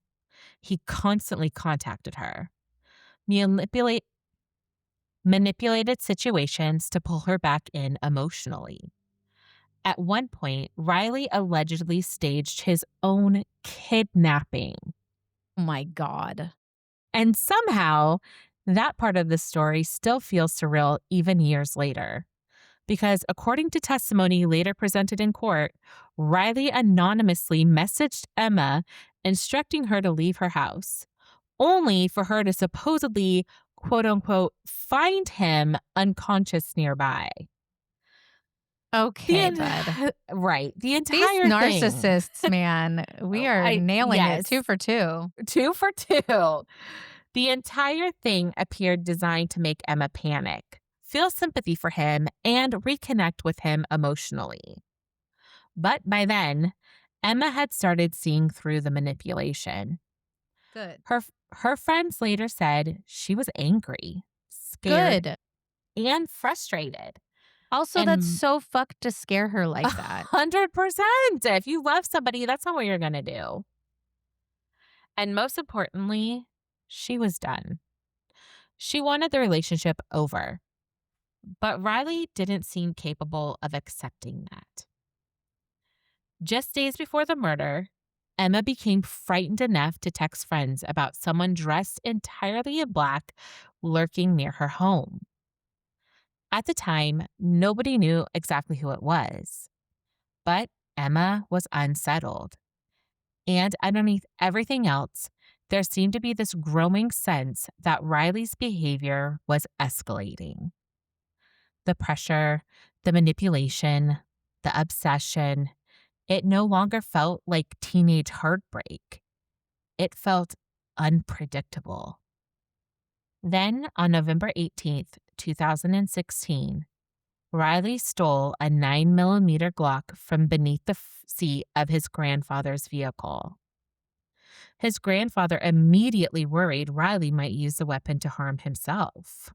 He constantly contacted her, manipulated situations to pull her back in emotionally. At one point, Riley allegedly staged his own kidnapping. Oh my God. And somehow, that part of the story still feels surreal even years later. Because according to testimony later presented in court, Riley anonymously messaged Emma instructing her to leave her house, only for her to supposedly, quote unquote, find him unconscious nearby. Okay, bud. Right. The entire These narcissists, man, we are nailing it 2 for 2. 2 for 2. The entire thing appeared designed to make Emma panic, feel sympathy for him, and reconnect with him emotionally. But by then, Emma had started seeing through the manipulation. Good. Her friends later said she was angry, scared, and frustrated. Also, that's so fucked to scare her like that. 100%. If you love somebody, that's not what you're going to do. And most importantly, she was done. She wanted the relationship over. But Riley didn't seem capable of accepting that. Just days before the murder, Emma became frightened enough to text friends about someone dressed entirely in black lurking near her home. At the time, nobody knew exactly who it was. But Emma was unsettled. And underneath everything else, there seemed to be this growing sense that Riley's behavior was escalating. The pressure, the manipulation, the obsession, it no longer felt like teenage heartbreak. It felt unpredictable. Then, on November 18th, 2016, Riley stole a 9mm Glock from beneath the seat of his grandfather's vehicle. His grandfather immediately worried Riley might use the weapon to harm himself.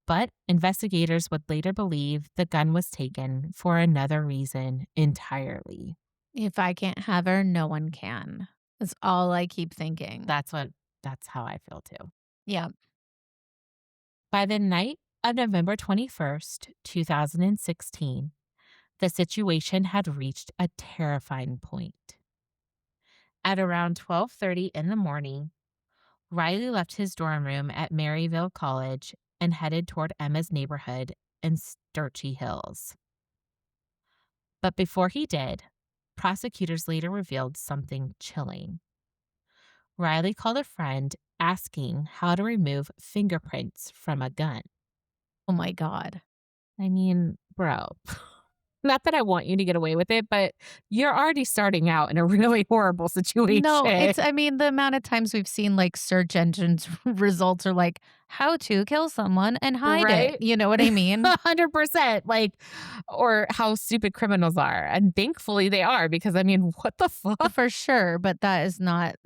But investigators would later believe the gun was taken for another reason entirely. If I can't have her, no one can. That's all I keep thinking. That's how I feel too. Yeah. By the night of November 21st, 2016, the situation had reached a terrifying point. At around 12:30 in the morning, Riley left his dorm room at Maryville College and headed toward Emma's neighborhood in Sturchy Hills. But before he did, prosecutors later revealed something chilling. Riley called a friend asking how to remove fingerprints from a gun. Oh my God. I mean, bro, not that I want you to get away with it, but you're already starting out in a really horrible situation. No, the amount of times we've seen like search engines results are like how to kill someone and hide Right? it. You know what I mean? 100%. Or how stupid criminals are. And thankfully they are, because what the fuck? For sure. But that is not,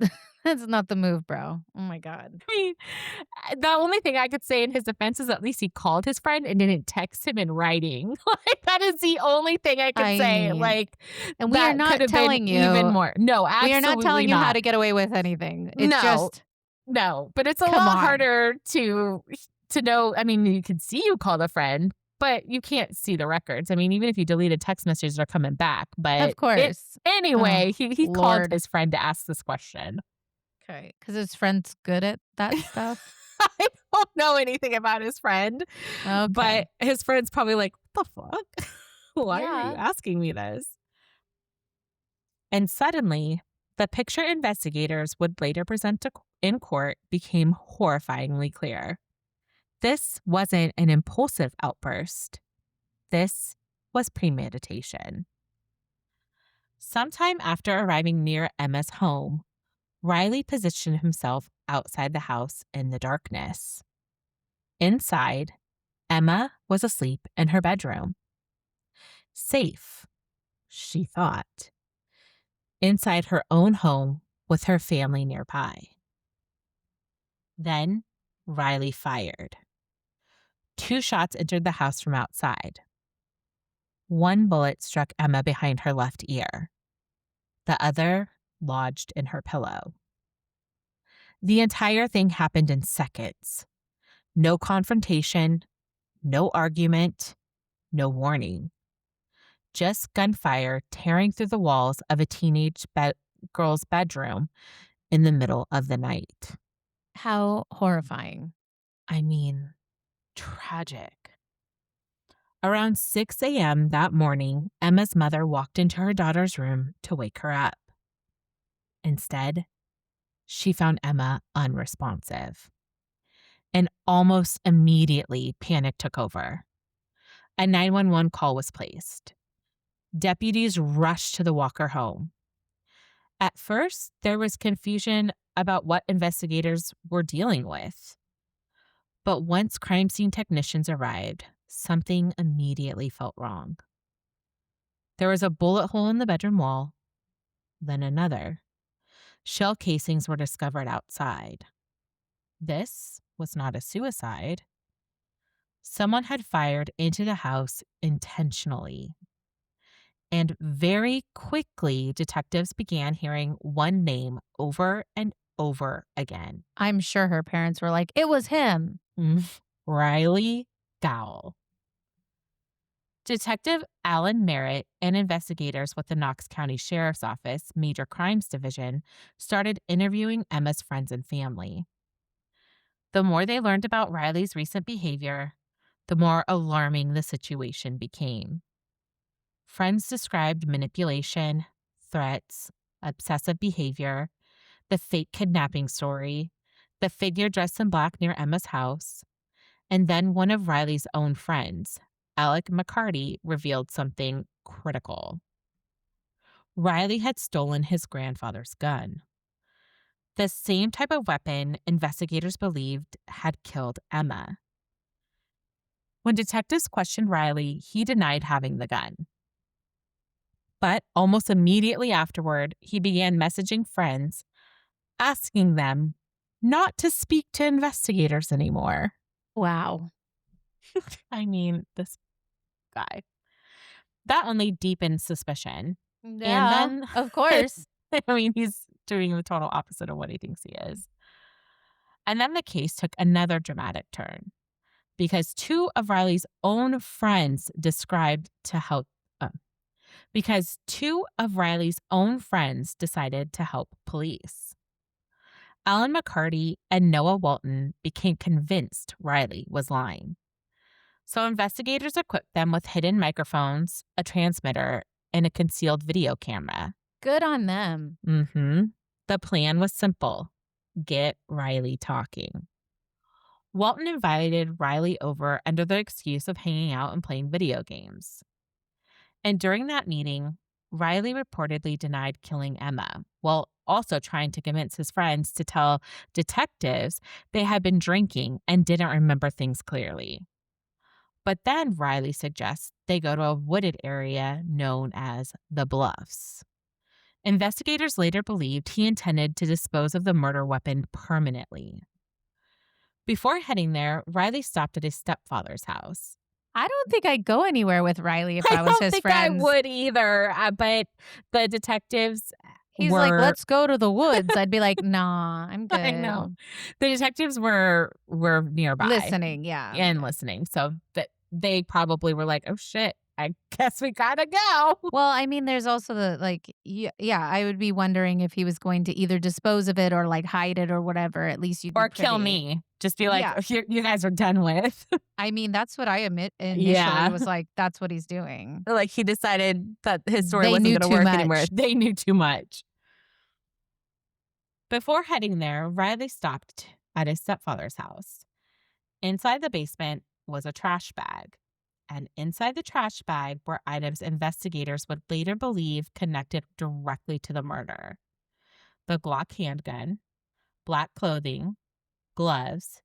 that's not the move, bro. Oh my God. The only thing I could say in his defense is at least he called his friend and didn't text him in writing. That is the only thing I could say. And we are not telling you even more. No, absolutely we are not telling you how to get away with anything. It's No, but it's a lot harder to know. You can see you called a friend, but you can't see the records. Even if you deleted text messages, they're coming back. But of course. Anyway, he called his friend to ask this question. Okay, because his friend's good at that stuff. I don't know anything about his friend, but his friend's probably like, what the fuck? Why are you asking me this? And suddenly, the picture investigators would later present in court became horrifyingly clear. This wasn't an impulsive outburst. This was premeditation. Sometime after arriving near Emma's home, Riley positioned himself outside the house in the darkness. Inside, Emma was asleep in her bedroom. Safe, she thought, inside her own home with her family nearby. Then Riley fired. 2 shots entered the house from outside. 1 bullet struck Emma behind her left ear. The other lodged in her pillow. The entire thing happened in seconds. No confrontation, no argument, no warning. Just gunfire tearing through the walls of a teenage girl's bedroom in the middle of the night. How horrifying. Tragic. Around 6 a.m. that morning, Emma's mother walked into her daughter's room to wake her up. Instead, she found Emma unresponsive. And almost immediately, panic took over. A 911 call was placed. Deputies rushed to the Walker home. At first, there was confusion about what investigators were dealing with. But once crime scene technicians arrived, something immediately felt wrong. There was a bullet hole in the bedroom wall, then another. Shell casings were discovered outside. This was not a suicide. Someone had fired into the house intentionally. And very quickly, detectives began hearing one name over and over again. I'm sure her parents were like, it was him. Riley Gowell. Detective Alan Merritt and investigators with the Knox County Sheriff's Office Major Crimes Division started interviewing Emma's friends and family. The more they learned about Riley's recent behavior, the more alarming the situation became. Friends described manipulation, threats, obsessive behavior, the fake kidnapping story, the figure dressed in black near Emma's house, and then one of Riley's own friends, Alec McCarty, revealed something critical. Riley had stolen his grandfather's gun. The same type of weapon investigators believed had killed Emma. When detectives questioned Riley, he denied having the gun. But almost immediately afterward, he began messaging friends, asking them not to speak to investigators anymore. Wow. I mean, this guy. That only deepened suspicion. Yeah, then- of course. I mean, he's doing the total opposite of what he thinks he is. And then the case took another dramatic turn because two of Riley's own friends decided to help police. Alan McCarty and Noah Walton became convinced Riley was lying. So investigators equipped them with hidden microphones, a transmitter, and a concealed video camera. Good on them. The plan was simple. Get Riley talking. Walton invited Riley over under the excuse of hanging out and playing video games. And during that meeting, Riley reportedly denied killing Emma, while also trying to convince his friends to tell detectives they had been drinking and didn't remember things clearly. But then Riley suggests they go to a wooded area known as the Bluffs. Investigators later believed he intended to dispose of the murder weapon permanently. Before heading there, Riley stopped at his stepfather's house. I don't think I'd go anywhere with Riley if I was his friend. I would either, but the detectives He's were... like, let's go to the woods. I'd be like, nah, I'm good. I know. The detectives were nearby. Listening, yeah. And listening. So that they probably were like, oh, shit, I guess we gotta go. Well, I mean, there's also the, I would be wondering if he was going to either dispose of it or, hide it or whatever. At least you'd be Or kill privy. Me. Just be like, Yeah. you guys are done with. I mean, that's what I initially was like, that's what he's doing. Like, he decided that his story They wasn't knew going to too work much. anymore. They knew too much. Before heading there, Riley stopped at his stepfather's house. Inside the basement was a trash bag. And inside the trash bag were items investigators would later believe connected directly to the murder. The Glock handgun, black clothing, gloves,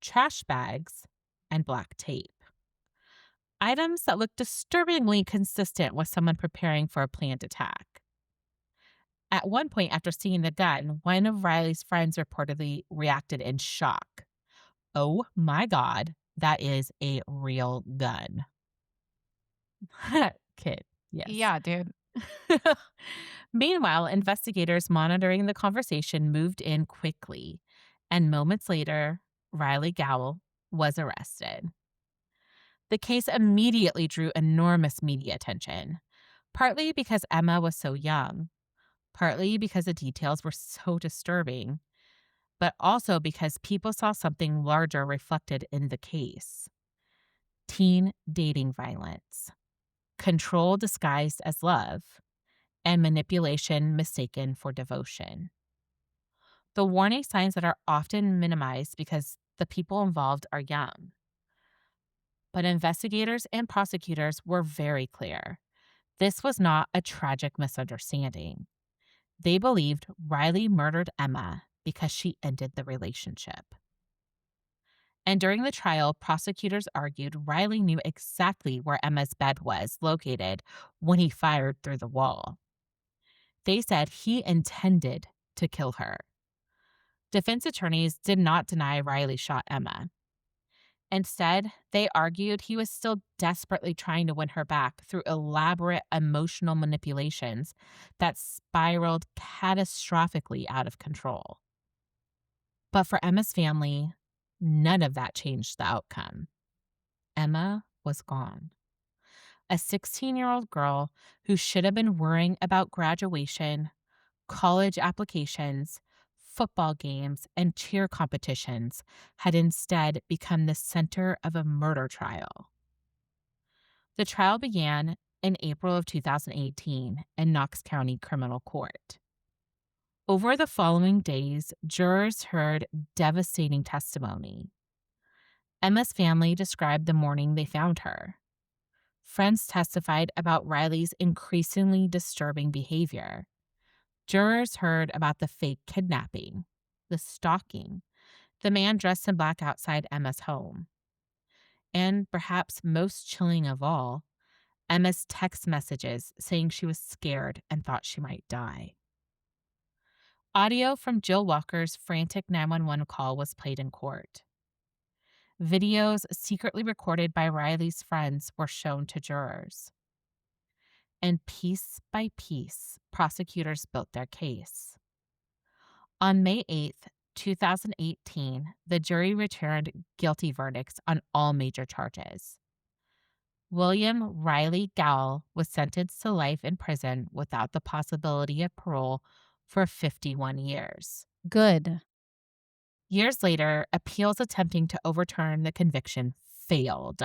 trash bags, and black tape. Items that looked disturbingly consistent with someone preparing for a planned attack. At one point after seeing the gun, one of Riley's friends reportedly reacted in shock. Oh my God, that is a real gun. Kid, yes. Yeah, dude. Meanwhile, investigators monitoring the conversation moved in quickly, and moments later, Riley Gowell was arrested. The case immediately drew enormous media attention, partly because Emma was so young, partly because the details were so disturbing, but also because people saw something larger reflected in the case. Teen dating violence, control disguised as love, and manipulation mistaken for devotion. The warning signs that are often minimized because the people involved are young. But investigators and prosecutors were very clear. This was not a tragic misunderstanding. They believed Riley murdered Emma because she ended the relationship. And during the trial, prosecutors argued Riley knew exactly where Emma's bed was located when he fired through the wall. They said he intended to kill her. Defense attorneys did not deny Riley shot Emma. Instead, they argued he was still desperately trying to win her back through elaborate emotional manipulations that spiraled catastrophically out of control. But for Emma's family, none of that changed the outcome. Emma was gone. A 16-year-old girl who should have been worrying about graduation, college applications, football games, and cheer competitions had instead become the center of a murder trial. The trial began in April of 2018 in Knox County Criminal Court. Over the following days, jurors heard devastating testimony. Emma's family described the morning they found her. Friends testified about Riley's increasingly disturbing behavior. Jurors heard about the fake kidnapping, the stalking, the man dressed in black outside Emma's home. And perhaps most chilling of all, Emma's text messages saying she was scared and thought she might die. Audio from Jill Walker's frantic 911 call was played in court. Videos secretly recorded by Riley's friends were shown to jurors. And piece by piece, prosecutors built their case. On May 8th, 2018, the jury returned guilty verdicts on all major charges. William Riley Gowell was sentenced to life in prison without the possibility of parole for 51 years. Good. Years later, appeals attempting to overturn the conviction failed.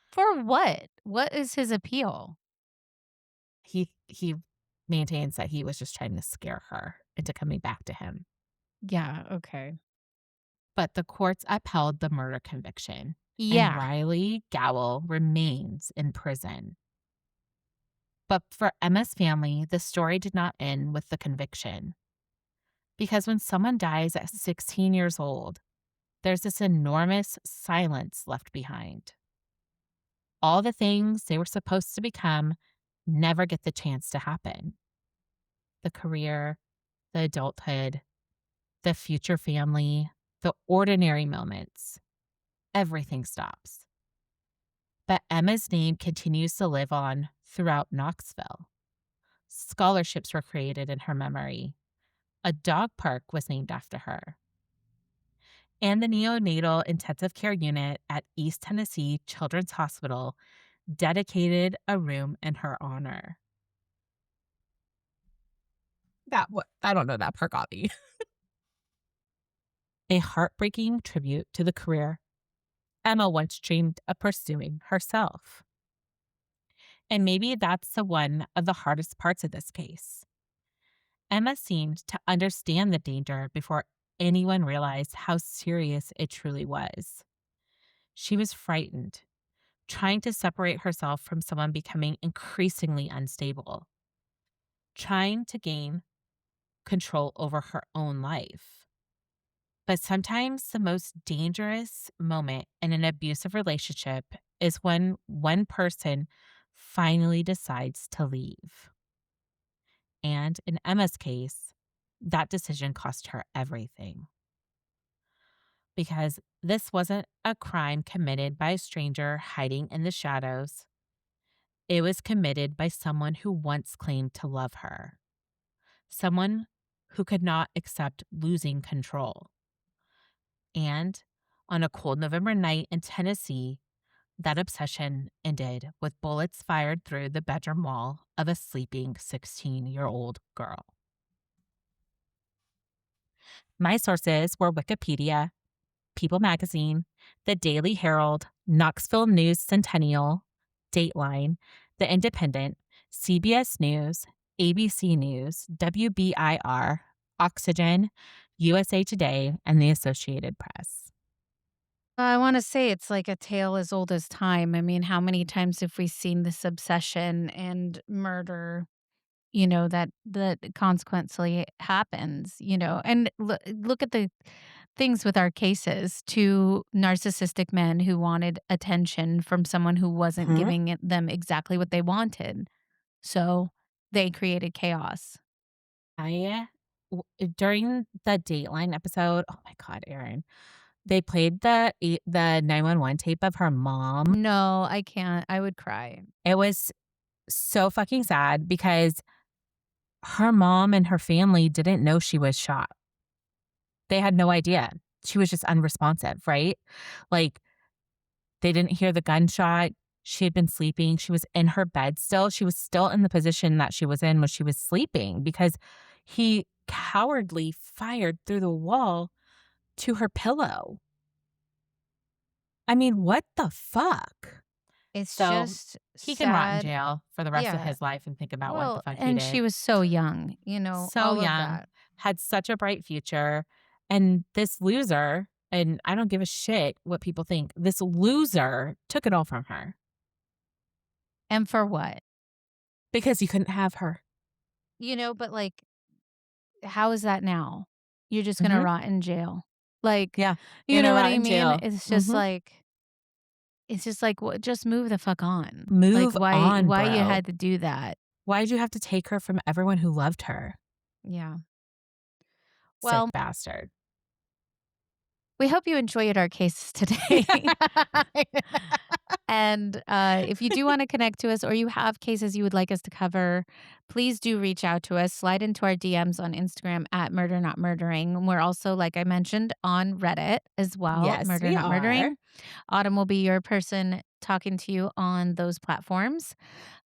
For what? What is his appeal? He maintains that he was just trying to scare her into coming back to him. Yeah, okay. But the courts upheld the murder conviction. Yeah. And Riley Gowell remains in prison. But for Emma's family, the story did not end with the conviction. Because when someone dies at 16 years old, there's this enormous silence left behind. All the things they were supposed to become never get the chance to happen. The career, the adulthood, the future family, the ordinary moments. Everything stops. But Emma's name continues to live on throughout Knoxville. Scholarships were created in her memory. A dog park was named after her. And the neonatal intensive care unit at East Tennessee Children's Hospital dedicated a room in her honor. I don't know, that part got me. A heartbreaking tribute to the career Emma once dreamed of pursuing herself. And maybe that's the one of the hardest parts of this case. Emma seemed to understand the danger before anyone realized how serious it truly was. She was frightened, trying to separate herself from someone becoming increasingly unstable, trying to gain control over her own life. But sometimes the most dangerous moment in an abusive relationship is when one person finally decides to leave. And in Emma's case, that decision cost her everything. Because this wasn't a crime committed by a stranger hiding in the shadows. It was committed by someone who once claimed to love her. Someone who could not accept losing control. And on a cold November night in Tennessee, that obsession ended with bullets fired through the bedroom wall of a sleeping 16-year-old girl. My sources were Wikipedia, People Magazine, The Daily Herald, Knoxville News Centennial, Dateline, The Independent, CBS News, ABC News, WBIR, Oxygen, USA Today, and the Associated Press. I want to say it's like a tale as old as time. I mean, how many times have we seen this obsession and murder, that consequently happens, and look at the things with our cases. Two narcissistic men who wanted attention from someone who wasn't giving them exactly what they wanted. So they created chaos. During the Dateline episode, oh my God, Erin, they played the 911 tape of her mom. No, I can't. I would cry. It was so fucking sad because her mom and her family didn't know she was shot. They had no idea. She was just unresponsive, right? Like, they didn't hear the gunshot. She had been sleeping. She was in her bed still. She was still in the position that she was in when she was sleeping because he cowardly fired through the wall to her pillow. I mean, what the fuck? It's So, just He can rot in sad. jail for the rest of Yeah. his life and think about what Well, the fuck he and did. she was so young, So all of young, that. had such a bright future. And this loser, and I don't give a shit what people think, this loser took it all from her And for what? because he couldn't have her. But like, how is that now? You're just gonna rot in jail. Like, Yeah. you Gonna know what rot I in mean? jail. It's just like, It's just like, just move the fuck on. Like, Move on, why you bro. had to do that? Why'd you have to take her from everyone who loved her? Yeah. Sick Well, bastard. we hope you enjoyed our cases today. And if you do want to connect to us or you have cases you would like us to cover, please do reach out to us. Slide into our DMs on Instagram at Murder Not Murdering. We're also, like I mentioned, on Reddit as well, Yes, Murder we Not are. Murdering. Autumn will be your person talking to you on those platforms.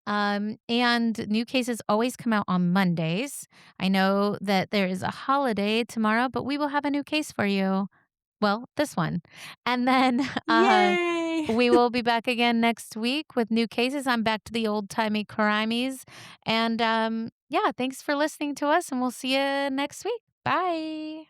And new cases always come out on Mondays. I know that there is a holiday tomorrow, but we will have a new case for you. Well, this one. And then Yay! we will be back again next week with new cases. I'm back to the old timey crimies. And yeah, thanks for listening to us, and we'll see you next week. Bye.